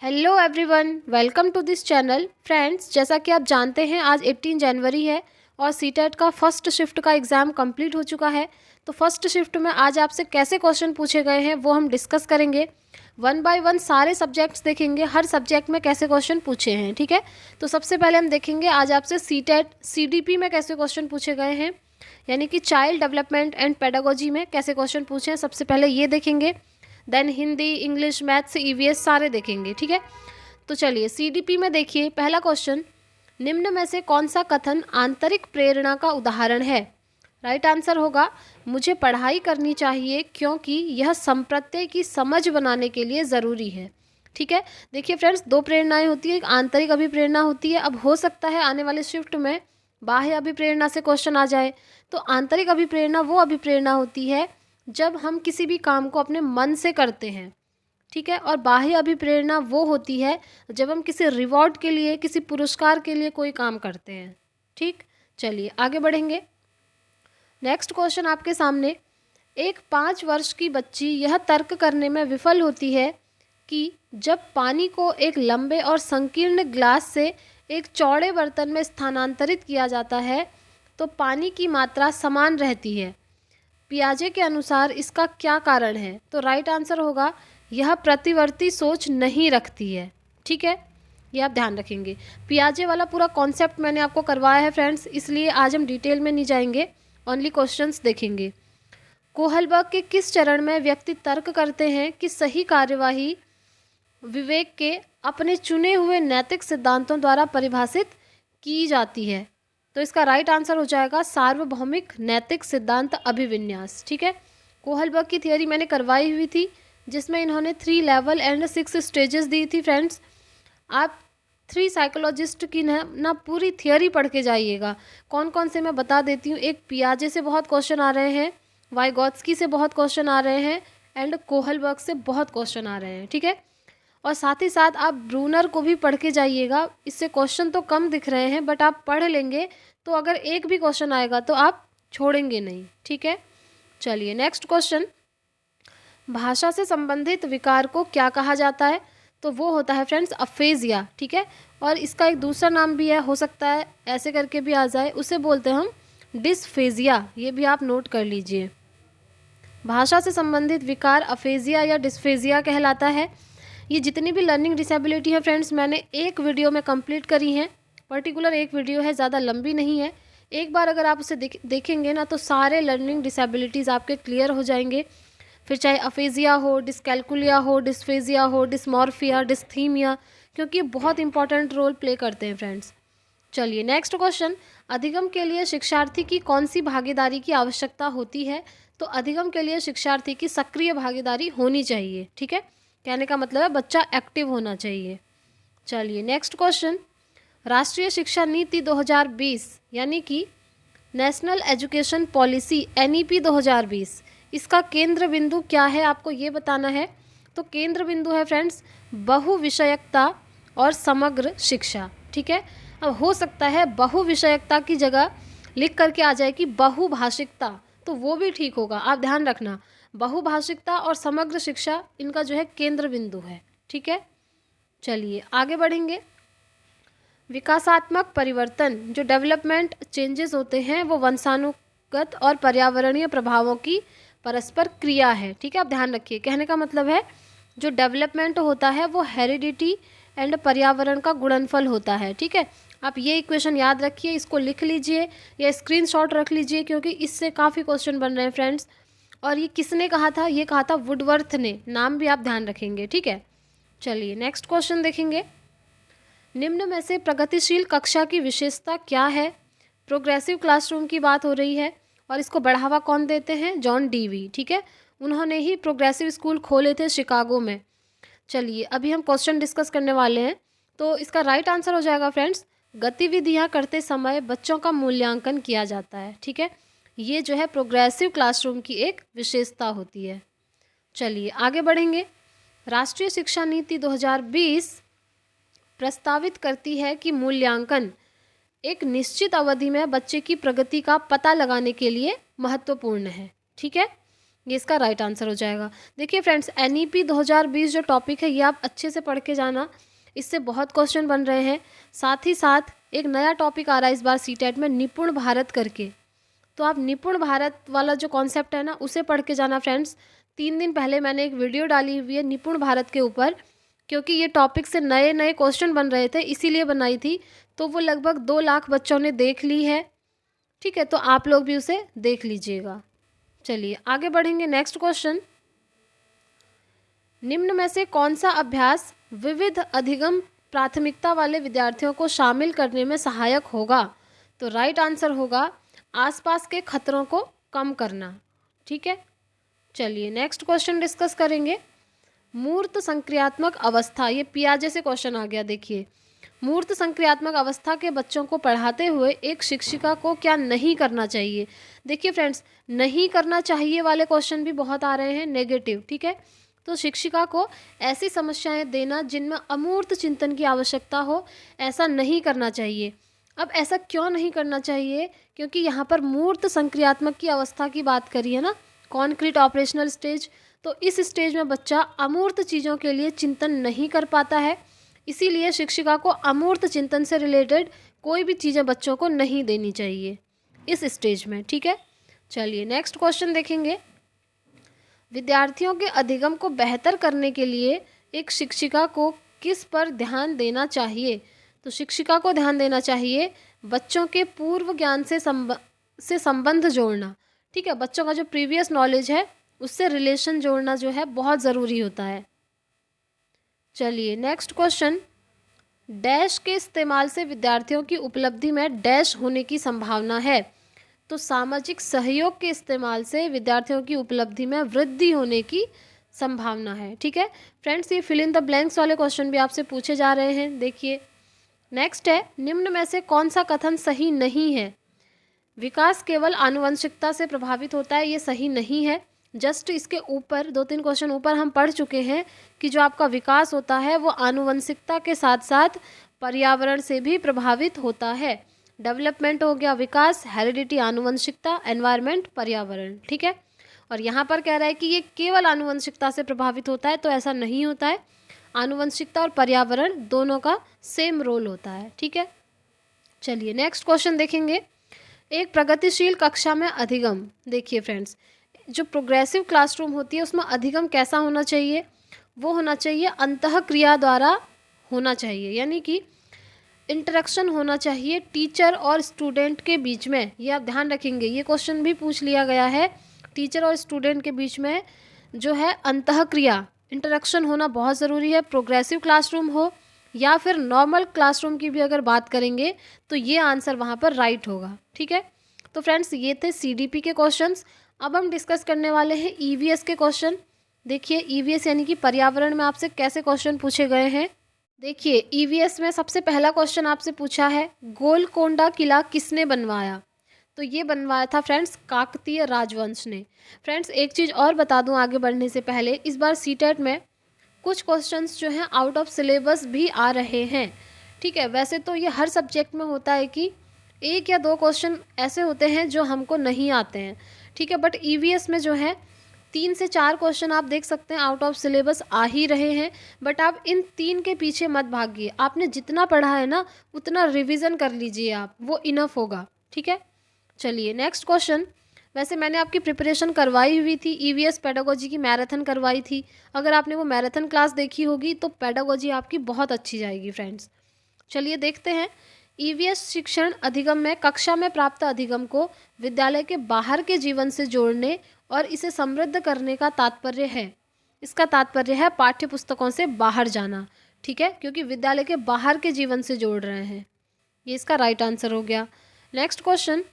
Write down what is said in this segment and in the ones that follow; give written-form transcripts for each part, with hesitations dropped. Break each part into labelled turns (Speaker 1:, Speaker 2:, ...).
Speaker 1: Hello everyone, welcome to this channel. Friends, जैसा कि आप जानते हैं आज 18 जनवरी है और सीटेट का फर्स्ट शिफ्ट का एग्ज़ाम कंप्लीट हो चुका है। तो फर्स्ट शिफ्ट में आज आपसे कैसे क्वेश्चन पूछे गए हैं वो हम डिस्कस करेंगे। वन बाय वन सारे सब्जेक्ट्स देखेंगे, हर सब्जेक्ट में कैसे क्वेश्चन पूछे हैं। ठीक है, तो सबसे पहले हम देखेंगे आज आपसे सीटेट सीडीपी में कैसे क्वेश्चन पूछे गए हैं, यानी कि चाइल्ड डेवलपमेंट एंड पेडागोजी में कैसे क्वेश्चन पूछे हैं। सबसे पहले ये देखेंगे, then Hindi, English, maths, EVS सारे देखेंगे। ठीक है, तो चलिए सीडीपी में देखिए पहला क्वेश्चन, निम्न में से कौन सा कथन आंतरिक प्रेरणा का उदाहरण है। राइट आंसर होगा, मुझे पढ़ाई करनी चाहिए क्योंकि यह संप्रत्यय की समझ बनाने के लिए ज़रूरी है। ठीक है, देखिए फ्रेंड्स, दो प्रेरणाएं होती है, एक आंतरिक अभिप्रेरणा होती है। अब हो सकता है आने वाले शिफ्ट में बाह्य अभिप्रेरणा से क्वेश्चन आ जाए। तो आंतरिक अभिप्रेरणा वो अभिप्रेरणा होती है जब हम किसी भी काम को अपने मन से करते हैं। ठीक है, और बाह्य अभिप्रेरणा वो होती है जब हम किसी रिवॉर्ड के लिए, किसी पुरस्कार के लिए कोई काम करते हैं। ठीक, चलिए आगे बढ़ेंगे। नेक्स्ट क्वेश्चन आपके सामने, एक 5 वर्ष की बच्ची यह तर्क करने में विफल होती है कि जब पानी को एक लंबे और संकीर्ण ग्लास से एक चौड़े बर्तन में स्थानांतरित किया जाता है तो पानी की मात्रा समान रहती है। पियाजे के अनुसार इसका क्या कारण है। तो राइट आंसर होगा, यह प्रतिवर्ती सोच नहीं रखती है। ठीक है, ये आप ध्यान रखेंगे। पियाजे वाला पूरा कॉन्सेप्ट मैंने आपको करवाया है फ्रेंड्स, इसलिए आज हम डिटेल में नहीं जाएंगे, ओनली क्वेश्चंस देखेंगे। कोहलबर्ग के किस चरण में व्यक्ति तर्क करते हैं कि सही कार्यवाही विवेक के अपने चुने हुए नैतिक सिद्धांतों द्वारा परिभाषित की जाती है। तो इसका राइट आंसर हो जाएगा सार्वभौमिक नैतिक सिद्धांत अभिविन्यास। ठीक है, कोहलबर्ग की थियोरी मैंने करवाई हुई थी जिसमें इन्होंने 3 लेवल एंड 6 स्टेजेस दी थी। फ्रेंड्स, आप 3 साइकोलॉजिस्ट की ना पूरी थियोरी पढ़ के जाइएगा। कौन कौन से मैं बता देती हूँ। एक पियाजे से बहुत क्वेश्चन आ रहे हैं, वाइगॉत्स्की से बहुत क्वेश्चन आ रहे हैं एंड कोहलबर्ग से बहुत क्वेश्चन आ रहे हैं। ठीक है, और साथ ही साथ आप ब्रूनर को भी पढ़ के जाइएगा। इससे क्वेश्चन तो कम दिख रहे हैं बट आप पढ़ लेंगे तो अगर एक भी क्वेश्चन आएगा तो आप छोड़ेंगे नहीं। ठीक है, चलिए नेक्स्ट क्वेश्चन, भाषा से संबंधित विकार को क्या कहा जाता है। तो वो होता है फ्रेंड्स अफेजिया। ठीक है, और इसका एक दूसरा नाम भी है, हो सकता है ऐसे करके भी आ जाए, उसे बोलते हैं हम डिस्फेजिया। ये भी आप नोट कर लीजिए। भाषा से संबंधित विकार अफेजिया या डिस्फेजिया कहलाता है। ये जितनी भी लर्निंग डिसेबिलिटी है फ्रेंड्स, मैंने एक वीडियो में कंप्लीट करी हैं। पर्टिकुलर एक वीडियो है, ज़्यादा लंबी नहीं है। एक बार अगर आप उसे देखेंगे ना तो सारे लर्निंग डिसेबिलिटीज़ आपके क्लियर हो जाएंगे। फिर चाहे अफेजिया हो, डिस्कैल्कुलिया हो, डिस्फेजिया हो, डिस्मॉर्फिया, डिस्थीमिया, क्योंकि ये बहुत इंपॉर्टेंट रोल प्ले करते हैं फ्रेंड्स। चलिए नेक्स्ट क्वेश्चन, अधिगम के लिए शिक्षार्थी की कौन सी भागीदारी की आवश्यकता होती है। तो अधिगम के लिए शिक्षार्थी की सक्रिय भागीदारी होनी चाहिए। ठीक है, कहने का मतलब है बच्चा एक्टिव होना चाहिए। चलिए नेक्स्ट क्वेश्चन, राष्ट्रीय शिक्षा नीति 2020 यानी कि नेशनल एजुकेशन पॉलिसी NEP 2020, इसका केंद्र बिंदु क्या है आपको ये बताना है। तो केंद्र बिंदु है फ्रेंड्स बहुविषयकता और समग्र शिक्षा। ठीक है, अब हो सकता है बहुविषयकता की जगह लिख करके आ जाए कि बहुभाषिकता, तो वो भी ठीक होगा। आप ध्यान रखना, बहुभाषिकता और समग्र शिक्षा इनका जो है केंद्र बिंदु है। ठीक है, चलिए आगे बढ़ेंगे। विकासात्मक परिवर्तन जो डेवलपमेंट चेंजेस होते हैं वो वंशानुगत और पर्यावरणीय प्रभावों की परस्पर क्रिया है। ठीक है, आप ध्यान रखिए, कहने का मतलब है जो डेवलपमेंट होता है वो हेरिडिटी एंड पर्यावरण का गुणनफल होता है। ठीक है, आप ये इक्वेशन याद रखिए, इसको लिख लीजिए या स्क्रीनशॉट रख लीजिए क्योंकि इससे काफ़ी क्वेश्चन बन रहे हैं फ्रेंड्स। और ये किसने कहा था, ये कहा था वुडवर्थ ने, नाम भी आप ध्यान रखेंगे। ठीक है, चलिए नेक्स्ट क्वेश्चन देखेंगे, निम्न में से प्रगतिशील कक्षा की विशेषता क्या है। प्रोग्रेसिव क्लासरूम की बात हो रही है और इसको बढ़ावा कौन देते हैं, जॉन डीवी। ठीक है, उन्होंने ही प्रोग्रेसिव स्कूल खोले थे शिकागो में। चलिए अभी हम क्वेश्चन डिस्कस करने वाले हैं। तो इसका राइट आंसर हो जाएगा फ्रेंड्स, गतिविधियां करते समय बच्चों का मूल्यांकन किया जाता है। ठीक है, ये जो है प्रोग्रेसिव क्लासरूम की एक विशेषता होती है। चलिए आगे बढ़ेंगे। राष्ट्रीय शिक्षा नीति 2020 प्रस्तावित करती है कि मूल्यांकन एक निश्चित अवधि में बच्चे की प्रगति का पता लगाने के लिए महत्वपूर्ण है। ठीक है, ये इसका राइट आंसर हो जाएगा। देखिए फ्रेंड्स, NEP 2020 जो टॉपिक है ये आप अच्छे से पढ़ के जाना, इससे बहुत क्वेश्चन बन रहे हैं। साथ ही साथ एक नया टॉपिक आ रहा है इस बार सीटेट में, निपुण भारत करके। तो आप निपुण भारत वाला जो कॉन्सेप्ट है ना उसे पढ़ के जाना फ्रेंड्स। 3 दिन पहले मैंने एक वीडियो डाली हुई है निपुण भारत के ऊपर, क्योंकि ये टॉपिक से नए नए क्वेश्चन बन रहे थे इसीलिए बनाई थी। तो वो लगभग 2 लाख बच्चों ने देख ली है। ठीक है, तो आप लोग भी उसे देख लीजिएगा। चलिए आगे बढ़ेंगे। नेक्स्ट क्वेश्चन, निम्न में से कौन सा अभ्यास विविध अधिगम प्राथमिकता वाले विद्यार्थियों को शामिल करने में सहायक होगा? तो राइट आंसर होगा आसपास के खतरों को कम करना। ठीक है, चलिए नेक्स्ट क्वेश्चन डिस्कस करेंगे। मूर्त संक्रियात्मक अवस्था, ये पियाजे से क्वेश्चन आ गया। देखिए, मूर्त संक्रियात्मक अवस्था के बच्चों को पढ़ाते हुए एक शिक्षिका को क्या नहीं करना चाहिए? देखिए फ्रेंड्स, नहीं करना चाहिए वाले क्वेश्चन भी बहुत आ रहे हैं नेगेटिव। ठीक है, तो शिक्षिका को ऐसी समस्याएं देना जिनमें अमूर्त चिंतन की आवश्यकता हो, ऐसा नहीं करना चाहिए। अब ऐसा क्यों नहीं करना चाहिए? क्योंकि यहाँ पर मूर्त संक्रियात्मक की अवस्था की बात करी है ना, कॉन्क्रीट ऑपरेशनल स्टेज। तो इस स्टेज में बच्चा अमूर्त चीज़ों के लिए चिंतन नहीं कर पाता है, इसीलिए शिक्षिका को अमूर्त चिंतन से रिलेटेड कोई भी चीज़ें बच्चों को नहीं देनी चाहिए इस स्टेज में। ठीक है, चलिए नेक्स्ट क्वेश्चन देखेंगे। विद्यार्थियों के अधिगम को बेहतर करने के लिए एक शिक्षिका को किस पर ध्यान देना चाहिए? तो शिक्षिका को ध्यान देना चाहिए बच्चों के पूर्व ज्ञान से संबंध जोड़ना। ठीक है, बच्चों का जो प्रीवियस नॉलेज है उससे रिलेशन जोड़ना जो है बहुत ज़रूरी होता है। चलिए नेक्स्ट क्वेश्चन, डैश के इस्तेमाल से विद्यार्थियों की उपलब्धि में डैश होने की संभावना है? तो सामाजिक सहयोग के इस्तेमाल से विद्यार्थियों की उपलब्धि में वृद्धि होने की संभावना है। ठीक है फ्रेंड्स, ये फिल इन द ब्लैंक्स वाले क्वेश्चन भी आपसे पूछे जा रहे हैं। देखिए नेक्स्ट है, निम्न में से कौन सा कथन सही नहीं है? विकास केवल आनुवंशिकता से प्रभावित होता है, ये सही नहीं है। जस्ट इसके ऊपर 2-3 क्वेश्चन ऊपर हम पढ़ चुके हैं कि जो आपका विकास होता है वो आनुवंशिकता के साथ साथ पर्यावरण से भी प्रभावित होता है। डेवलपमेंट हो गया विकास, हेरिडिटी आनुवंशिकता, एनवायरनमेंट पर्यावरण। ठीक है, और यहाँ पर कह रहा है कि ये केवल आनुवंशिकता से प्रभावित होता है, तो ऐसा नहीं होता है। आनुवंशिकता और पर्यावरण दोनों का सेम रोल होता है। ठीक है, चलिए नेक्स्ट क्वेश्चन देखेंगे। एक प्रगतिशील कक्षा में अधिगम, देखिए फ्रेंड्स, जो प्रोग्रेसिव क्लासरूम होती है उसमें अधिगम कैसा होना चाहिए? वो होना चाहिए अंतःक्रिया द्वारा होना चाहिए, यानी कि इंटरेक्शन होना चाहिए टीचर और स्टूडेंट के बीच में। ये आप ध्यान रखेंगे, ये क्वेश्चन भी पूछ लिया गया है। टीचर और स्टूडेंट के बीच में जो है अंतःक्रिया, इंटरेक्शन होना बहुत ज़रूरी है। प्रोग्रेसिव क्लासरूम हो या फिर नॉर्मल क्लासरूम की भी अगर बात करेंगे तो ये आंसर वहाँ पर राइट होगा। ठीक है, तो फ्रेंड्स ये थे CDP के क्वेश्चंस। अब हम डिस्कस करने वाले हैं EVS के क्वेश्चन। देखिए EVS यानी कि पर्यावरण में आपसे कैसे क्वेश्चन पूछे गए हैं। देखिए EVS में सबसे पहला क्वेश्चन आपसे पूछा है, गोलकोंडा किला किसने बनवाया? तो ये बनवाया था फ्रेंड्स काकतीय राजवंश ने। फ्रेंड्स एक चीज़ और बता दूं आगे बढ़ने से पहले, इस बार सीटेट में कुछ क्वेश्चंस जो हैं आउट ऑफ सिलेबस भी आ रहे हैं। ठीक है, वैसे तो ये हर सब्जेक्ट में होता है कि 1 या 2 क्वेश्चन ऐसे होते हैं जो हमको नहीं आते हैं। ठीक है, बट EVS में जो है 3 से 4 क्वेश्चन आप देख सकते हैं आउट ऑफ सिलेबस आ ही रहे हैं। बट आप इन 3 के पीछे मत भागिए, आपने जितना पढ़ा है ना उतना रिवीजन कर लीजिए आप, वो इनफ होगा। ठीक है, चलिए नेक्स्ट क्वेश्चन। वैसे मैंने आपकी प्रिपरेशन करवाई हुई थी, EVS पेडागोजी की मैराथन करवाई थी। अगर आपने वो मैराथन क्लास देखी होगी तो पेडागोजी आपकी बहुत अच्छी जाएगी फ्रेंड्स। चलिए देखते हैं, EVS शिक्षण अधिगम में कक्षा में प्राप्त अधिगम को विद्यालय के बाहर के जीवन से जोड़ने और इसे समृद्ध करने का तात्पर्य है। इसका तात्पर्य है पाठ्य पुस्तकों से बाहर जाना। ठीक है, क्योंकि विद्यालय के बाहर के जीवन से जोड़ रहे हैं। ये इसका राइट आंसर हो गया। नेक्स्ट क्वेश्चन,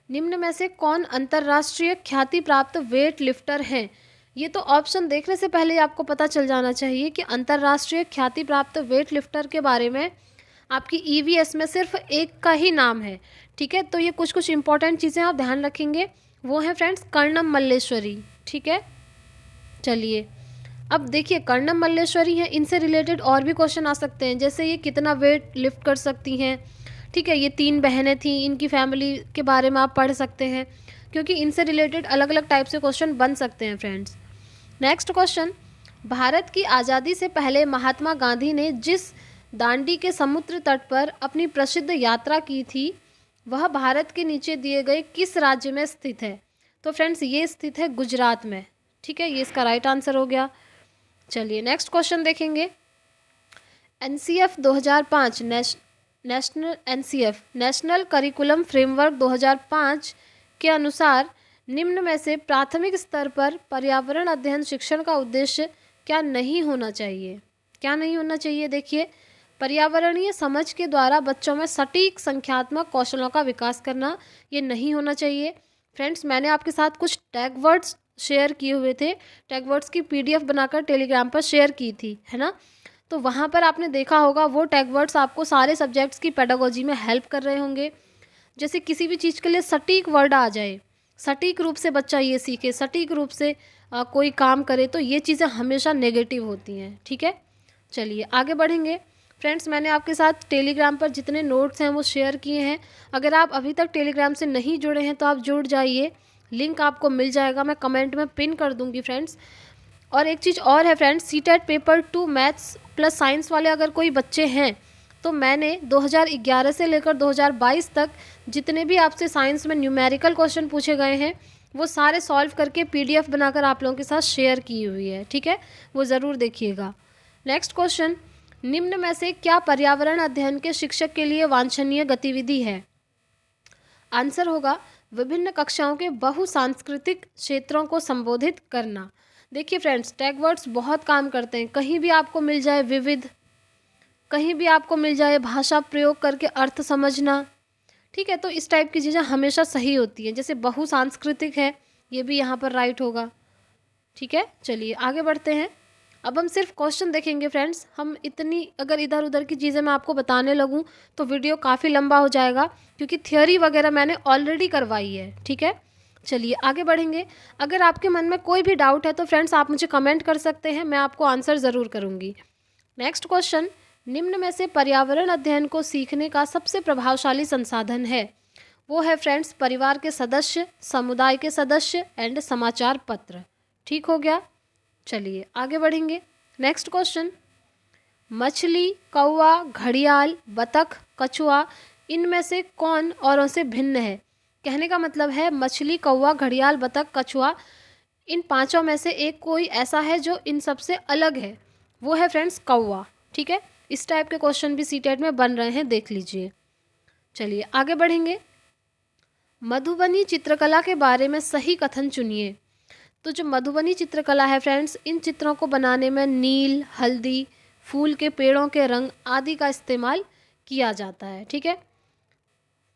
Speaker 1: निम्न में से कौन अंतर्राष्ट्रीय ख्याति प्राप्त वेट लिफ्टर हैं? ये तो ऑप्शन देखने से पहले आपको पता चल जाना चाहिए कि अंतर्राष्ट्रीय ख्याति प्राप्त वेट लिफ्टर के बारे में आपकी EVS में सिर्फ एक का ही नाम है। ठीक है, तो ये कुछ इंपॉर्टेंट चीज़ें आप ध्यान रखेंगे, वो है फ्रेंड्स कर्णम मल्लेश्वरी। ठीक है, चलिए अब देखिए कर्णम मल्लेश्वरी हैं, इनसे रिलेटेड और भी क्वेश्चन आ सकते हैं, जैसे ये कितना वेट लिफ्ट कर सकती हैं। ठीक है, ये 3 बहनें थी, इनकी फैमिली के बारे में आप पढ़ सकते हैं। क्योंकि इनसे रिलेटेड अलग अलग टाइप से क्वेश्चन बन सकते हैं फ्रेंड्स। नेक्स्ट क्वेश्चन, भारत की आज़ादी से पहले महात्मा गांधी ने जिस दांडी के समुद्र तट पर अपनी प्रसिद्ध यात्रा की थी वह भारत के नीचे दिए गए किस राज्य में स्थित है? तो फ्रेंड्स ये स्थित है गुजरात में। ठीक है, ये इसका राइट आंसर हो गया। चलिए नेक्स्ट क्वेश्चन देखेंगे। NCF 2005 नेशनल करिकुलम फ्रेमवर्क 2005 के अनुसार निम्न में से प्राथमिक स्तर पर पर्यावरण अध्ययन शिक्षण का उद्देश्य क्या नहीं होना चाहिए? क्या नहीं होना चाहिए? देखिए, पर्यावरणीय समझ के द्वारा बच्चों में सटीक संख्यात्मक कौशलों का विकास करना, ये नहीं होना चाहिए। फ्रेंड्स, मैंने आपके साथ कुछ टैग वर्ड्स शेयर किए हुए थे, टैग वर्ड्स की PDF बनाकर टेलीग्राम पर शेयर की थी, है ना? तो वहाँ पर आपने देखा होगा वो टैग वर्ड्स आपको सारे सब्जेक्ट्स की पेडागोजी में हेल्प कर रहे होंगे। जैसे किसी भी चीज़ के लिए सटीक वर्ड आ जाए, सटीक रूप से बच्चा ये सीखे, सटीक रूप से कोई काम करे, तो ये चीज़ें हमेशा नेगेटिव होती हैं। ठीक है, चलिए आगे बढ़ेंगे। फ्रेंड्स, मैंने आपके साथ टेलीग्राम पर जितने नोट्स हैं वो शेयर किए हैं। अगर आप अभी तक टेलीग्राम से नहीं जुड़े हैं तो आप जुड़ जाइए, लिंक आपको मिल जाएगा, मैं कमेंट में पिन कर दूंगी फ्रेंड्स। और एक चीज़ और है friends, CTET paper 2 maths plus science वाले अगर कोई बच्चे हैं तो मैंने 2011 से लेकर 2022 तक जितने भी आपसे साइंस में न्यूमेरिकल क्वेश्चन पूछे गए हैं वो सारे सॉल्व करके PDF बनाकर आप लोगों के साथ शेयर की हुई है। ठीक है, वो ज़रूर देखिएगा। नेक्स्ट क्वेश्चन, निम्न में से क्या पर्यावरण अध्ययन के शिक्षक के लिए वांछनीय गतिविधि है? आंसर होगा विभिन्न कक्षाओं के बहुसांस्कृतिक क्षेत्रों को संबोधित करना। देखिए फ्रेंड्स, टैग वर्ड्स बहुत काम करते हैं। कहीं भी आपको मिल जाए विविध, कहीं भी आपको मिल जाए भाषा प्रयोग करके अर्थ समझना, ठीक है, तो इस टाइप की चीज़ें हमेशा सही होती हैं। जैसे बहुसांस्कृतिक है, ये भी यहाँ पर राइट होगा। ठीक है, चलिए आगे बढ़ते हैं। अब हम सिर्फ क्वेश्चन देखेंगे फ्रेंड्स। हम इतनी अगर इधर उधर की चीज़ें मैं आपको बताने लगूँ तो वीडियो काफ़ी लंबा हो जाएगा, क्योंकि थियोरी वगैरह मैंने ऑलरेडी करवाई है। ठीक है, चलिए आगे बढ़ेंगे। अगर आपके मन में कोई भी डाउट है तो फ्रेंड्स आप मुझे कमेंट कर सकते हैं, मैं आपको आंसर ज़रूर करूँगी। नेक्स्ट क्वेश्चन, निम्न में से पर्यावरण अध्ययन को सीखने का सबसे प्रभावशाली संसाधन है? वो है फ्रेंड्स परिवार के सदस्य, समुदाय के सदस्य एंड समाचार पत्र। ठीक हो गया, चलिए आगे बढ़ेंगे। नेक्स्ट क्वेश्चन, मछली, कौवा, घड़ियाल, बतख, कछुआ इनमें से कौन औरों से भिन्न है? कहने का मतलब है मछली, कौवा, घड़ियाल, बतख, कछुआ इन पांचों में से एक कोई ऐसा है जो इन सबसे अलग है, वो है फ्रेंड्स कौवा। ठीक है, इस टाइप के क्वेश्चन भी सीटेट में बन रहे हैं, देख लीजिए। चलिए आगे बढ़ेंगे। मधुबनी चित्रकला के बारे में सही कथन चुनिए। तो जो मधुबनी चित्रकला है फ्रेंड्स, इन चित्रों को बनाने में नील, हल्दी, फूल के पेड़ों के रंग आदि का इस्तेमाल किया जाता है। ठीक है,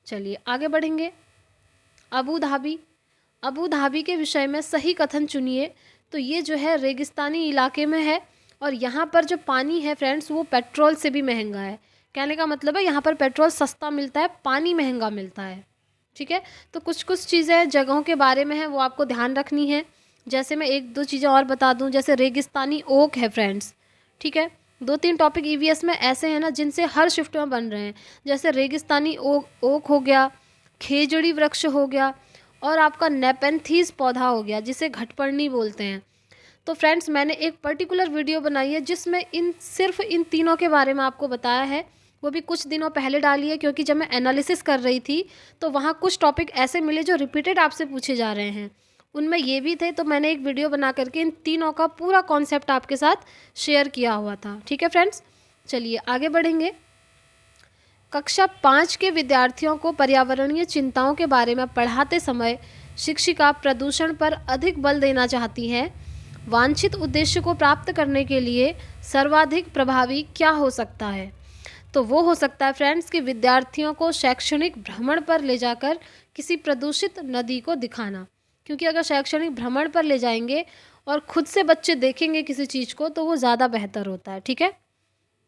Speaker 1: चलिए आगे बढ़ेंगे। अबू धाबी के विषय में सही कथन चुनिए। तो ये जो है रेगिस्तानी इलाके में है और यहाँ पर जो पानी है फ्रेंड्स वो पेट्रोल से भी महंगा है। कहने का मतलब है यहाँ पर पेट्रोल सस्ता मिलता है, पानी महंगा मिलता है। ठीक है, तो कुछ कुछ चीज़ें जगहों के बारे में है वो आपको ध्यान रखनी है। जैसे मैं एक दो चीज़ें और बता दूं, जैसे रेगिस्तानी ओक है फ्रेंड्स। ठीक है, 2-3 टॉपिक EVS में ऐसे हैं ना जिनसे हर शिफ्ट में बन रहे हैं। जैसे रेगिस्तानी ओक हो गया, खेजड़ी वृक्ष हो गया और आपका नेपेंथीज पौधा हो गया जिसे घटपर्णी बोलते हैं। तो फ्रेंड्स मैंने एक पर्टिकुलर वीडियो बनाई है जिसमें सिर्फ इन तीनों के बारे में आपको बताया है। वो भी कुछ दिनों पहले डाली है, क्योंकि जब मैं एनालिसिस कर रही थी तो वहाँ कुछ टॉपिक ऐसे मिले जो रिपीटेड आपसे पूछे जा रहे हैं, उनमें ये भी थे। तो मैंने एक वीडियो बना करके इन तीनों का पूरा कॉन्सेप्ट आपके साथ शेयर किया हुआ था। ठीक है फ्रेंड्स, चलिए आगे बढ़ेंगे। कक्षा 5 के विद्यार्थियों को पर्यावरणीय चिंताओं के बारे में पढ़ाते समय शिक्षिका प्रदूषण पर अधिक बल देना चाहती हैं। वांछित उद्देश्य को प्राप्त करने के लिए सर्वाधिक प्रभावी क्या हो सकता है? तो वो हो सकता है फ्रेंड्स कि विद्यार्थियों को शैक्षणिक भ्रमण पर ले जाकर किसी प्रदूषित नदी को दिखाना। क्योंकि अगर शैक्षणिक भ्रमण पर ले जाएंगे और खुद से बच्चे देखेंगे किसी चीज़ को तो वो ज़्यादा बेहतर होता है। ठीक है,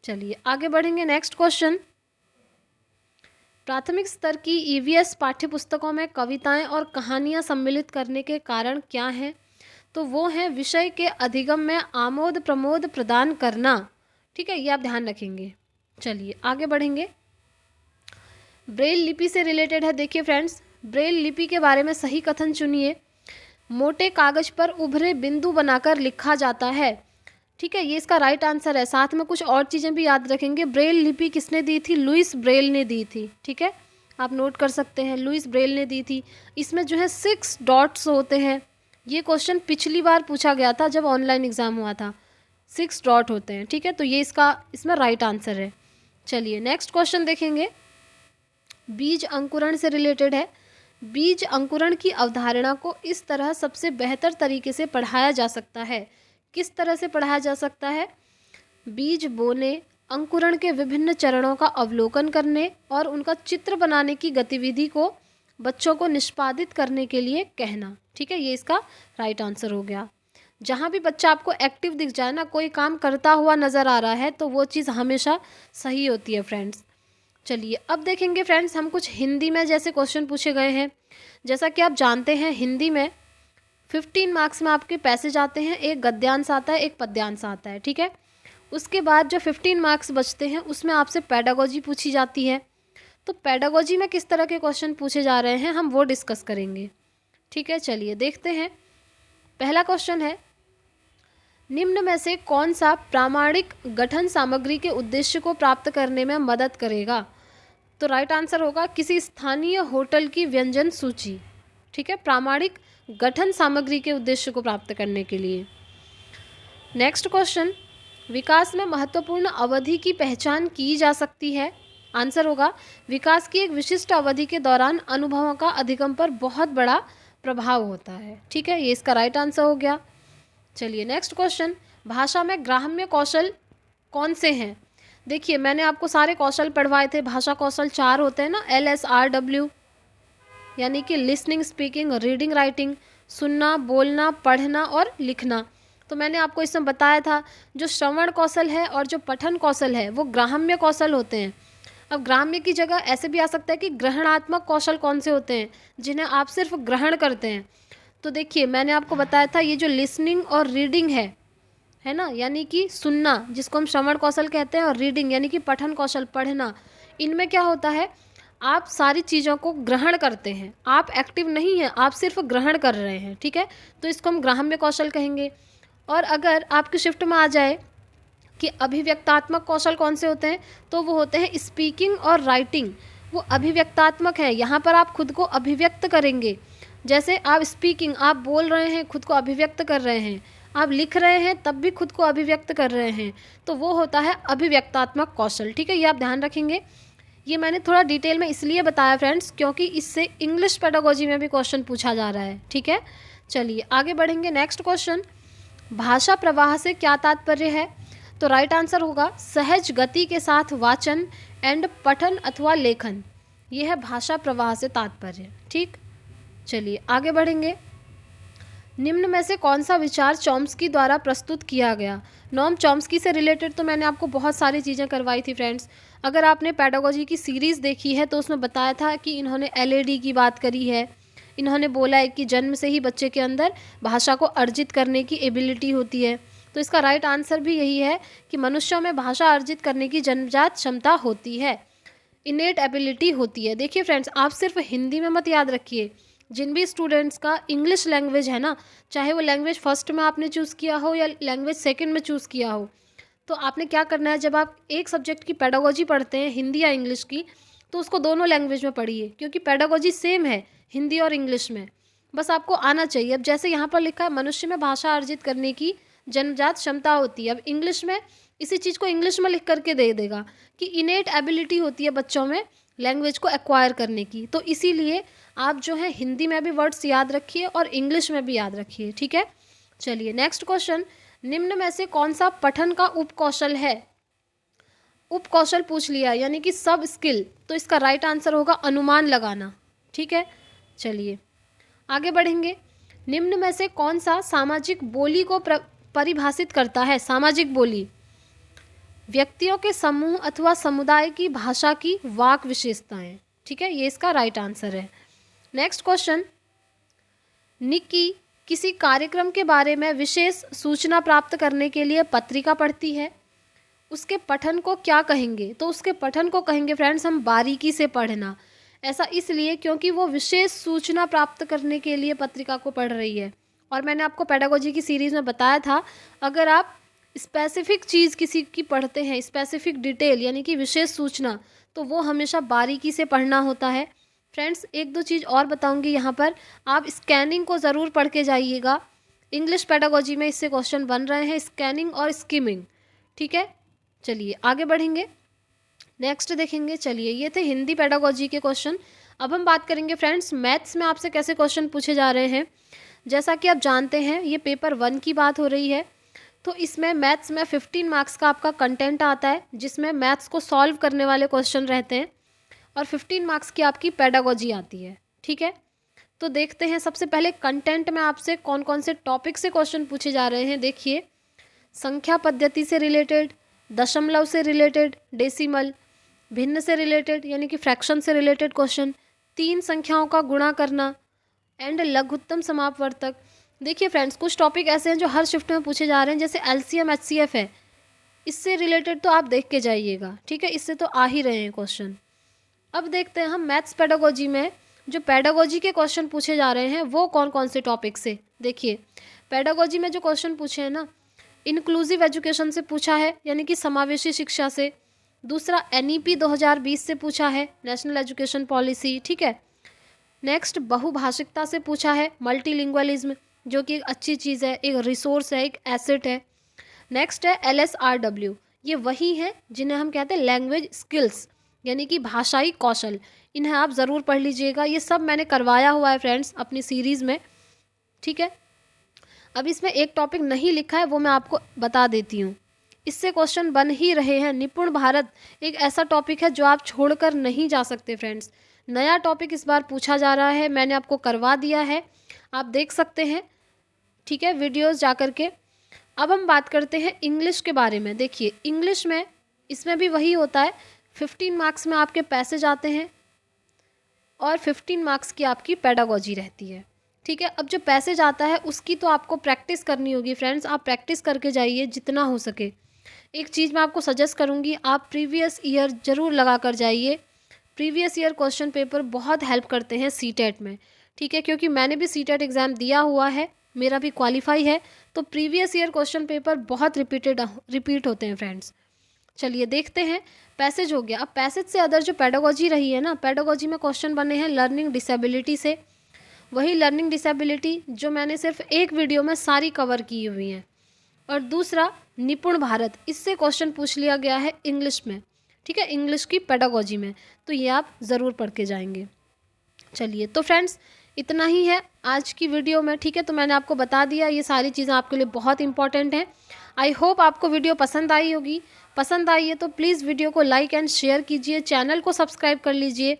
Speaker 1: चलिए आगे बढ़ेंगे। नेक्स्ट क्वेश्चन, प्राथमिक स्तर की EVS पाठ्यपुस्तकों में कविताएं और कहानियां सम्मिलित करने के कारण क्या हैं? तो वो हैं विषय के अधिगम में आमोद प्रमोद प्रदान करना। ठीक है, ये आप ध्यान रखेंगे। चलिए आगे बढ़ेंगे। ब्रेल लिपि से रिलेटेड है। देखिए फ्रेंड्स, ब्रेल लिपि के बारे में सही कथन चुनिए। मोटे कागज पर उभरे बिंदु बनाकर लिखा जाता है। ठीक है, ये इसका राइट आंसर है। साथ में कुछ और चीज़ें भी याद रखेंगे। ब्रेल लिपि किसने दी थी? लुइस ब्रेल ने दी थी। ठीक है, आप नोट कर सकते हैं, लुइस ब्रेल ने दी थी। इसमें जो है 6 डॉट्स होते हैं। ये क्वेश्चन पिछली बार पूछा गया था जब ऑनलाइन एग्ज़ाम हुआ था। 6 डॉट होते हैं। ठीक है, तो ये इसमें राइट आंसर है। चलिए नेक्स्ट क्वेश्चन देखेंगे। बीज अंकुरण से रिलेटेड है। बीज अंकुरण की अवधारणा को इस तरह सबसे बेहतर तरीके से पढ़ाया जा सकता है। किस तरह से पढ़ाया जा सकता है? बीज बोने, अंकुरण के विभिन्न चरणों का अवलोकन करने और उनका चित्र बनाने की गतिविधि को बच्चों को निष्पादित करने के लिए कहना। ठीक है, ये इसका राइट आंसर हो गया। जहाँ भी बच्चा आपको एक्टिव दिख जाए ना, कोई काम करता हुआ नज़र आ रहा है, तो वो चीज़ हमेशा सही होती है फ्रेंड्स। चलिए अब देखेंगे फ्रेंड्स, हम कुछ हिंदी में जैसे क्वेश्चन पूछे गए हैं। जैसा कि आप जानते हैं, हिंदी में 15 मार्क्स में आपके पैसेज आते हैं। एक गद्यांश आता है, एक पद्यांश आता है। ठीक है, उसके बाद जो 15 मार्क्स बचते हैं उसमें आपसे पेडागोजी पूछी जाती है। तो पेडागोजी में किस तरह के क्वेश्चन पूछे जा रहे हैं हम वो डिस्कस करेंगे। ठीक है, चलिए देखते हैं। पहला क्वेश्चन है, निम्न में से कौन सा प्रामाणिक गठन सामग्री के उद्देश्य को प्राप्त करने में मदद करेगा? तो राइट आंसर होगा किसी स्थानीय होटल की व्यंजन सूची। ठीक है, प्रामाणिक गठन सामग्री के उद्देश्य को प्राप्त करने के लिए। नेक्स्ट क्वेश्चन, विकास में महत्वपूर्ण अवधि की पहचान की जा सकती है। आंसर होगा विकास की एक विशिष्ट अवधि के दौरान अनुभवों का अधिगम पर बहुत बड़ा प्रभाव होता है। ठीक है, ये इसका राइट आंसर हो गया। चलिए नेक्स्ट क्वेश्चन, भाषा में ग्राह्य कौशल कौन से हैं? देखिए मैंने आपको सारे कौशल पढ़वाए थे। भाषा कौशल 4 होते हैं ना, LSRW, यानी कि लिसनिंग, स्पीकिंग, रीडिंग, राइटिंग, सुनना, बोलना, पढ़ना और लिखना। तो मैंने आपको इसमें बताया था जो श्रवण कौशल है और जो पठन कौशल है वो ग्राह्य कौशल होते हैं। अब ग्राह्य की जगह ऐसे भी आ सकता है कि ग्रहणात्मक कौशल कौन से होते हैं, जिन्हें आप सिर्फ ग्रहण करते हैं। तो देखिए मैंने आपको बताया था ये जो लिसनिंग और रीडिंग है ना, यानी कि सुनना जिसको हम श्रवण कौशल कहते हैं, और रीडिंग यानी कि पठन कौशल, पढ़ना, इनमें क्या होता है आप सारी चीज़ों को ग्रहण करते हैं। आप एक्टिव नहीं हैं, आप सिर्फ ग्रहण कर रहे हैं। ठीक है, तो इसको हम ग्राह्य कौशल कहेंगे। और अगर आपकी शिफ्ट में आ जाए कि अभिव्यक्तात्मक कौशल कौन से होते हैं, तो वो होते हैं स्पीकिंग और राइटिंग। वो अभिव्यक्तात्मक है, यहाँ पर आप खुद को अभिव्यक्त करेंगे। जैसे आप स्पीकिंग, आप बोल रहे हैं, खुद को अभिव्यक्त कर रहे हैं। आप लिख रहे हैं तब भी खुद को अभिव्यक्त कर रहे हैं, तो वो होता है अभिव्यक्तात्मक कौशल। ठीक है, ये आप ध्यान रखेंगे। ये मैंने थोड़ा डिटेल में इसलिए बताया फ्रेंड्स क्योंकि इससे इंग्लिश पेडागोजी में भी क्वेश्चन पूछा जा रहा है। ठीक है, चलिए आगे बढ़ेंगे। नेक्स्ट क्वेश्चन, भाषा प्रवाह से क्या तात्पर्य है? तो राइट आंसर होगा सहज गति के साथ वाचन एंड पठन अथवा लेखन। ये है भाषा प्रवाह से तात्पर्य। ठीक, चलिए आगे बढ़ेंगे। निम्न में से कौन सा विचार चॉम्स्की द्वारा प्रस्तुत किया गया? नॉम चॉम्स्की से रिलेटेड तो मैंने आपको बहुत सारी चीज़ें करवाई थी फ्रेंड्स। अगर आपने पेडागोजी की सीरीज़ देखी है तो उसमें बताया था कि इन्होंने LAD की बात करी है। इन्होंने बोला है कि जन्म से ही बच्चे के अंदर भाषा को अर्जित करने की एबिलिटी होती है। तो इसका राइट आंसर भी यही है कि मनुष्यों में भाषा अर्जित करने की जन्मजात क्षमता होती है, इनेट एबिलिटी होती है। देखिए फ्रेंड्स, आप सिर्फ हिंदी में मत याद रखिए। जिन भी स्टूडेंट्स का इंग्लिश लैंग्वेज है ना, चाहे वो लैंग्वेज फर्स्ट में आपने चूज़ किया हो या लैंग्वेज सेकंड में चूज़ किया हो, तो आपने क्या करना है, जब आप एक सब्जेक्ट की पेडागोजी पढ़ते हैं, हिंदी या इंग्लिश की, तो उसको दोनों लैंग्वेज में पढ़िए, क्योंकि पेडागोजी सेम है हिंदी और इंग्लिश में। बस आपको आना चाहिए। अब जैसे यहाँ पर लिखा है मनुष्य में भाषा अर्जित करने की जन्मजात क्षमता होती है, अब इंग्लिश में इसी चीज़ को इंग्लिश में लिख करके दे देगा कि इनेट एबिलिटी होती है बच्चों में लैंग्वेज को एक्वायर करने की। तो इसीलिए आप जो है हिंदी में भी वर्ड्स याद रखिए और इंग्लिश में भी याद रखिए। ठीक है, चलिए नेक्स्ट क्वेश्चन, निम्न में से कौन सा पठन का उपकौशल है? उपकौशल पूछ लिया यानी कि सब स्किल, तो इसका राइट आंसर होगा अनुमान लगाना। ठीक है, चलिए आगे बढ़ेंगे। निम्न में से कौन सा सामाजिक बोली को परिभाषित करता है? सामाजिक बोली व्यक्तियों के समूह अथवा समुदाय की भाषा की वाक विशेषताएं। ठीक है, ये इसका राइट आंसर है। नेक्स्ट क्वेश्चन, निक्की किसी कार्यक्रम के बारे में विशेष सूचना प्राप्त करने के लिए पत्रिका पढ़ती है, उसके पठन को क्या कहेंगे? तो उसके पठन को कहेंगे फ्रेंड्स हम बारीकी से पढ़ना। ऐसा इसलिए क्योंकि वो विशेष सूचना प्राप्त करने के लिए पत्रिका को पढ़ रही है। और मैंने आपको पेडागोजी की सीरीज़ में बताया था, अगर आप स्पेसिफिक चीज़ किसी की पढ़ते हैं, स्पेसिफिक डिटेल यानी कि विशेष सूचना, तो वो हमेशा बारीकी से पढ़ना होता है। फ्रेंड्स, एक दो चीज़ और बताऊंगी यहाँ पर, आप स्कैनिंग को ज़रूर पढ़ के जाइएगा। इंग्लिश पेडागोजी में इससे क्वेश्चन बन रहे हैं, स्कैनिंग और स्किमिंग। ठीक है, चलिए आगे बढ़ेंगे, नेक्स्ट देखेंगे। चलिए, ये थे हिंदी पेडागोजी के क्वेश्चन। अब हम बात करेंगे फ्रेंड्स मैथ्स में आपसे कैसे क्वेश्चन पूछे जा रहे हैं। जैसा कि आप जानते हैं, ये पेपर 1 की बात हो रही है, तो इसमें मैथ्स में 15 मार्क्स का आपका कंटेंट आता है, जिसमें मैथ्स को सॉल्व करने वाले क्वेश्चन रहते हैं, और 15 मार्क्स की आपकी पेडागोजी आती है। ठीक है, तो देखते हैं सबसे पहले कंटेंट में आपसे कौन कौन से टॉपिक से क्वेश्चन पूछे जा रहे हैं। देखिए, संख्या पद्धति से रिलेटेड, दशमलव से रिलेटेड, डेसिमल, भिन्न से रिलेटेड यानी कि फ्रैक्शन से रिलेटेड क्वेश्चन, 3 संख्याओं का गुणा करना, एंड लघुत्तम समापवर्तक। देखिए फ्रेंड्स, कुछ टॉपिक ऐसे हैं जो हर शिफ्ट में पूछे जा रहे हैं, जैसे एलसीएम एचसीएफ है, इससे रिलेटेड तो आप देख के जाइएगा। ठीक है, इससे तो आ ही रहे हैं क्वेश्चन। अब देखते हैं हम मैथ्स पेडागोजी में जो पेडागोजी के क्वेश्चन पूछे जा रहे हैं वो कौन कौन से टॉपिक से। देखिए, पेडागोजी में जो क्वेश्चन पूछे हैं ना, इंक्लूसिव एजुकेशन से पूछा है, यानी कि समावेशी शिक्षा से। दूसरा एनईपी 2020 से पूछा है, नेशनल एजुकेशन पॉलिसी। ठीक है, नेक्स्ट बहुभाषिकता से पूछा है, मल्टीलिंगुअलिज्म, जो कि एक अच्छी चीज़ है, एक रिसोर्स है, एक एसेट है। नेक्स्ट है LSRW, ये वही है जिन्हें हम कहते हैं लैंग्वेज स्किल्स, यानी कि भाषाई कौशल। इन्हें आप ज़रूर पढ़ लीजिएगा, ये सब मैंने करवाया हुआ है फ्रेंड्स अपनी सीरीज़ में। ठीक है, अब इसमें एक टॉपिक नहीं लिखा है, वो मैं आपको बता देती हूँ, इससे क्वेश्चन बन ही रहे हैं। निपुण भारत एक ऐसा टॉपिक है जो आप छोड़कर नहीं जा सकते फ्रेंड्स। नया टॉपिक इस बार पूछा जा रहा है, मैंने आपको करवा दिया है, आप देख सकते हैं। ठीक है, वीडियोस जा कर के। अब हम बात करते हैं इंग्लिश के बारे में। देखिए, इंग्लिश में इसमें भी वही होता है, 15 मार्क्स में आपके पैसेज आते हैं और 15 मार्क्स की आपकी पेडागोजी रहती है। ठीक है, अब जो पैसेज आता है उसकी तो आपको प्रैक्टिस करनी होगी फ्रेंड्स, आप प्रैक्टिस करके जाइए जितना हो सके। एक चीज़ मैं आपको सजेस्ट करूँगी, आप प्रीवियस ईयर ज़रूर लगा कर जाइए। प्रीवियस ईयर क्वेश्चन पेपर बहुत हेल्प करते हैं सीटेट में। ठीक है, क्योंकि मैंने भी सीटेट एग्ज़ाम दिया हुआ है, मेरा भी क्वालिफाई है, तो प्रीवियस ईयर क्वेश्चन पेपर बहुत रिपीट होते हैं फ्रेंड्स। चलिए देखते हैं, पैसेज हो गया। अब पैसेज से अदर जो पेडागोजी रही है ना, पेडागोजी में क्वेश्चन बने हैं लर्निंग डिसेबिलिटी से, वही लर्निंग डिसेबिलिटी जो मैंने सिर्फ एक वीडियो में सारी कवर की हुई हैं। और दूसरा निपुण भारत, इससे क्वेश्चन पूछ लिया गया है इंग्लिश में। ठीक है, इंग्लिश की पेडागोजी में, तो ये आप ज़रूर पढ़ के जाएंगे। चलिए, तो फ्रेंड्स इतना ही है आज की वीडियो में। ठीक है, तो मैंने आपको बता दिया, ये सारी चीज़ें आपके लिए बहुत इंपॉर्टेंट हैं। आई होप आपको वीडियो पसंद आई होगी। पसंद आई है तो प्लीज़ वीडियो को लाइक एंड शेयर कीजिए, चैनल को सब्सक्राइब कर लीजिए,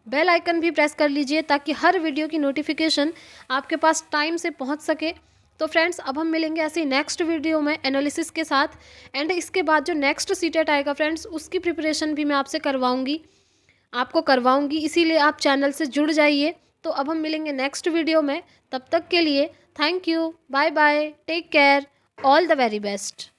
Speaker 1: बेल आइकन भी प्रेस कर लीजिए, ताकि हर वीडियो की नोटिफिकेशन आपके पास टाइम से पहुंच सके। तो फ्रेंड्स, अब हम मिलेंगे ऐसे नेक्स्ट वीडियो में एनालिसिस के साथ, एंड इसके बाद जो नेक्स्ट सीटेट आएगा फ्रेंड्स, उसकी प्रिपरेशन भी मैं आपसे आपको करवाऊँगी, इसीलिए आप चैनल से जुड़ जाइए। तो अब हम मिलेंगे नेक्स्ट वीडियो में, तब तक के लिए thank you, bye bye, take care, all the very best.